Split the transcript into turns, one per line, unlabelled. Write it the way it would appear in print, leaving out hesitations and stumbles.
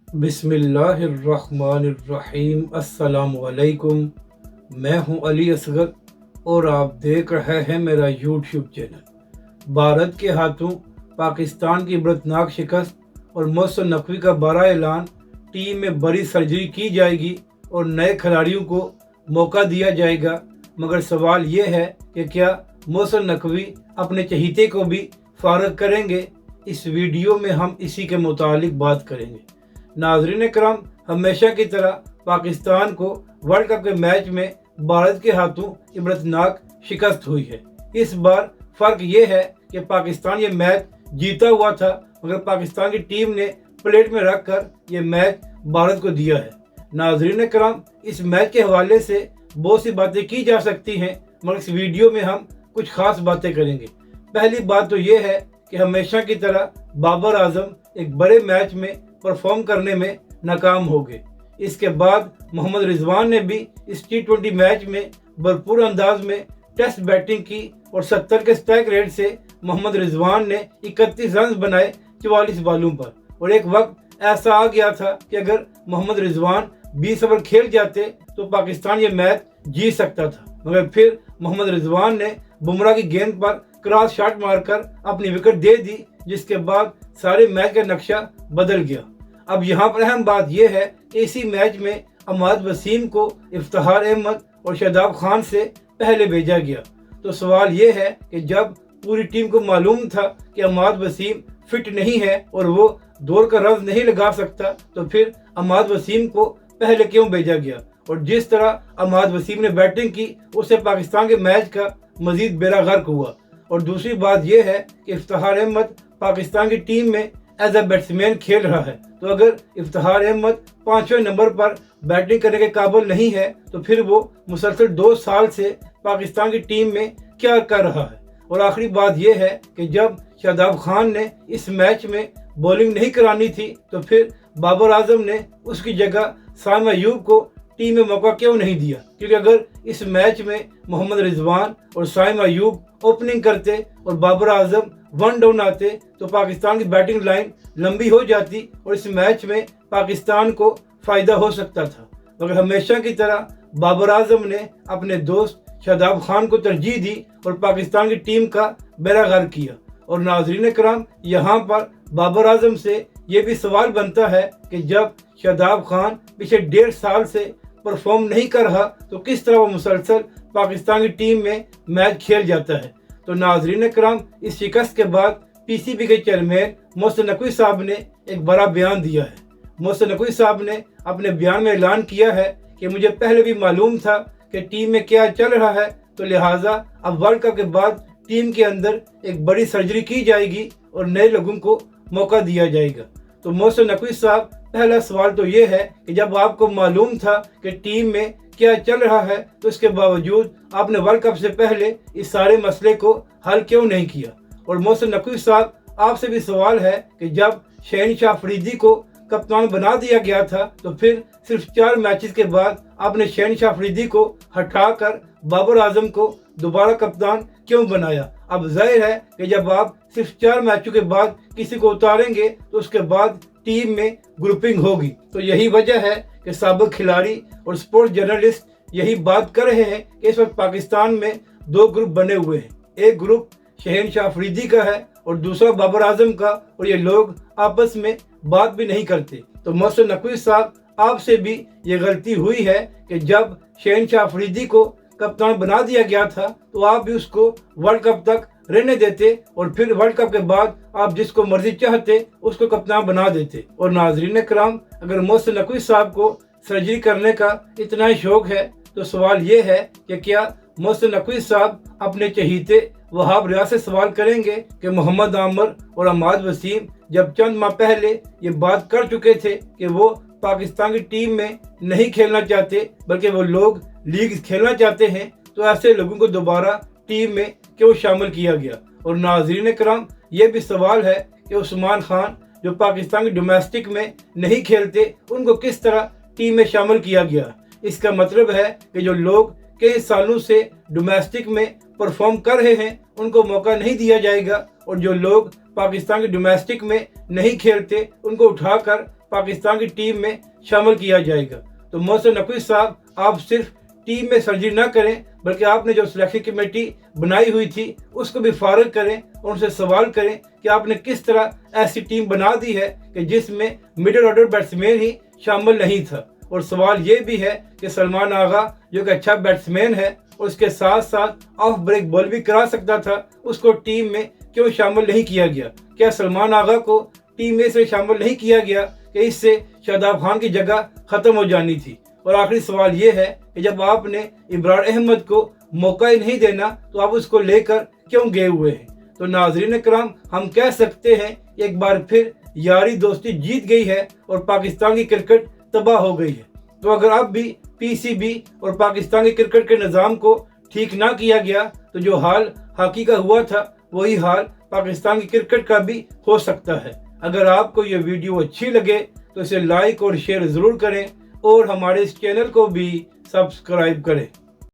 बिस्मिल्लाहिर्रहमानिर्रहीम। अस्सलाम वालेकुम। मैं हूं अली असगर और आप देख रहे हैं मेरा यूट्यूब चैनल। भारत के हाथों पाकिस्तान की इबरतनाक शिकस्त और मोहसिन नकवी का बड़ा ऐलान। टीम में बड़ी सर्जरी की जाएगी और नए खिलाड़ियों को मौका दिया जाएगा। मगर सवाल ये है कि क्या मोहसिन नकवी अपने चहीते को भी फारग करेंगे? इस वीडियो में हम इसी के मुतालिक बात करेंगे। नाज़रीन करम, हमेशा की तरह पाकिस्तान को वर्ल्ड कप के मैच में भारत के हाथों इबरतनाक शिकस्त हुई है। इस बार फ़र्क ये है कि पाकिस्तान ये मैच जीता हुआ था, मगर पाकिस्तान की टीम ने प्लेट में रख कर ये मैच भारत को दिया है। नाज़रीन करम, इस मैच के हवाले से बहुत सी बातें की जा सकती हैं, मगर इस वीडियो में हम कुछ खास बातें करेंगे। पहली बात तो ये है कि हमेशा की तरह बाबर आजम एक बड़े मैच में परफॉर्म करने में नाकाम हो गए। इसके बाद मोहम्मद रिजवान ने भी इस T20 मैच में भरपूर अंदाज में टेस्ट बैटिंग की और 70 के स्ट्राइक रेट से मोहम्मद रिजवान ने 31 रन बनाए 44 बॉलों पर। और एक वक्त ऐसा आ गया था कि अगर मोहम्मद रिजवान 20 ओवर खेल जाते तो पाकिस्तान ये मैच जीत सकता था, मगर फिर मोहम्मद रिजवान ने बुमराह की गेंद पर क्रॉस शॉट मारकर अपनी विकेट दे दी, जिसके बाद सारे मैच का नक्शा बदल गया। अब यहाँ पर अहम बात यह है कि इसी मैच में अमाद वसीम को इफ्तिखार अहमद और शादाब खान से पहले भेजा गया। तो सवाल ये है कि जब पूरी टीम को मालूम था कि अमाद वसीम फिट नहीं है और वो दौड़ का रन नहीं लगा सकता, तो फिर अमाद वसीम को पहले क्यों भेजा गया? और जिस तरह अमाद वसीम ने बैटिंग की, उससे पाकिस्तान के मैच का मजीद बेड़ा गर्क हुआ। और दूसरी बात यह है कि इफ्तिखार अहमद पाकिस्तान की टीम में एज ए बैट्समैन खेल रहा है, तो अगर इफ्तिखार अहमद 5वें नंबर पर बैटिंग करने के काबिल नहीं है, तो फिर वो मुसलसल 2 साल से पाकिस्तान की टीम में क्या कर रहा है? और आखिरी बात यह है कि जब शादाब खान ने इस मैच में बॉलिंग नहीं करानी थी, तो फिर बाबर आजम ने उसकी जगह साइम अयूब को टीम में मौका क्यों नहीं दिया? क्योंकि अगर इस मैच में मोहम्मद रिजवान और साइम अयूब ओपनिंग करते और बाबर आजम 1 डाउन आते, तो पाकिस्तान की बैटिंग लाइन लंबी हो जाती और इस मैच में पाकिस्तान को फ़ायदा हो सकता था। मगर हमेशा की तरह बाबर आजम ने अपने दोस्त शादाब खान को तरजीह दी और पाकिस्तान की टीम का बेड़ा गर्क किया। और नाज़रीन कराम, यहाँ पर बाबर आजम से ये भी सवाल बनता है कि जब शादाब खान पिछले 1.5 साल से परफॉर्म नहीं कर रहा, तो किस तरह वो मुसलसल पाकिस्तान की टीम में मैच खेल जाता है? तो नाज़रीन कराम, इस शिकस्त के बाद PCB के चेयरमैन मोहसिन नकवी साहब ने एक बड़ा बयान दिया है। मोहसिन नकवी साहब ने अपने बयान में ऐलान किया है कि मुझे पहले भी मालूम था कि टीम में क्या चल रहा है, तो लिहाजा अब वर्ल्ड कप के बाद टीम के अंदर एक बड़ी सर्जरी की जाएगी और नए लोगों को मौका दिया जाएगा। तो मोहसिन नकवी साहब, पहला सवाल तो ये है कि जब आपको मालूम था कि टीम में क्या चल रहा है, तो इसके बावजूद आपने वर्ल्ड कप से पहले इस सारे मसले को हल क्यों नहीं किया? और मोहसिन नकवी साहब, आपसे भी सवाल है कि जब शहनशाह अफरीदी को कप्तान बना दिया गया था, तो फिर सिर्फ 4 मैचेस के बाद आपने शहनशाह अफरीदी को हटाकर बाबर आजम को दोबारा कप्तान क्यों बनाया? अब जाहिर है कि जब आप सिर्फ 4 मैचों के बाद किसी को उतारेंगे, तो उसके बाद टीम में ग्रुपिंग होगी। तो यही वजह है कि साबिक खिलाड़ी और स्पोर्ट्स जर्नलिस्ट यही बात कर रहे हैं कि इस वक्त पाकिस्तान में 2 ग्रुप बने हुए हैं। एक ग्रुप शहनशाह अफरीदी का है और दूसरा बाबर आजम का, और ये लोग आपस में बात भी नहीं करते। तो मोहसिन नकवी साहब, आपसे भी ये गलती हुई है कि जब शहनशाह अफरीदी को कप्तान बना दिया गया था, तो आप भी उसको वर्ल्ड कप तक रहने देते और फिर वर्ल्ड कप के बाद आप जिसको मर्जी चाहते उसको कप्तान बना देते। और नाजरीन कराम, अगर मोहसिन नकवी साहब को सर्जरी करने का इतना ही शौक है, तो सवाल ये है कि क्या मोहसिन नकवी साहब अपने चहीते वहाब रियाज से सवाल करेंगे कि मोहम्मद आमर और अमाद वसीम जब चंद माह पहले ये बात कर चुके थे कि वो पाकिस्तान की टीम में नहीं खेलना चाहते, बल्कि वो लोग लीग खेलना चाहते हैं, तो ऐसे लोगों को दोबारा टीम में क्यों शामिल किया गया? और नाज़रीन कराम, ये भी सवाल है कि उस्मान खान जो पाकिस्तान की डोमेस्टिक में नहीं खेलते, उनको किस तरह टीम में शामिल किया गया? इसका मतलब है कि जो लोग कई सालों से डोमेस्टिक में परफॉर्म कर रहे हैं, उनको मौका नहीं दिया जाएगा, और जो लोग पाकिस्तान के डोमेस्टिक में नहीं खेलते, उनको उठाकर पाकिस्तान की टीम में शामिल किया जाएगा। तो मोहसिन नकवी साहब, आप सिर्फ टीम में सर्जरी ना करें बल्कि आपने जो सिलेक्शन कमेटी बनाई हुई थी उसको भी फारग करें और उनसे सवाल करें कि आपने किस तरह ऐसी टीम बना दी है कि जिसमें मिडिल ऑर्डर बैट्समैन ही शामिल नहीं था। और सवाल ये भी है कि सलमान आगा जो कि अच्छा बैट्समैन है और उसके साथ साथ ऑफ ब्रेक बॉल भी करा सकता था, उसको टीम में क्यों शामिल नहीं किया गया? क्या सलमान आगा को टीम में से शामिल नहीं किया गया कि इससे शादाब खान की जगह ख़त्म हो जानी थी? और आखिरी सवाल ये है कि जब आपने इमरान अहमद को मौका ही नहीं देना तो आप उसको लेकर क्यों गए हुए हैं? तो नाज़रीन कराम, हम कह सकते हैं एक बार फिर यारी दोस्ती जीत गई है और पाकिस्तान की क्रिकेट तबाह हो गई है। तो अगर अब भी पीसीबी और पाकिस्तान के क्रिकेट के निज़ाम को ठीक ना किया गया तो जो हाल हॉकी का हुआ था वही हाल पाकिस्तान की क्रिकेट का भी हो सकता है। अगर आपको ये वीडियो अच्छी लगे तो इसे लाइक और शेयर ज़रूर करें और हमारे इस चैनल को भी सब्सक्राइब करें।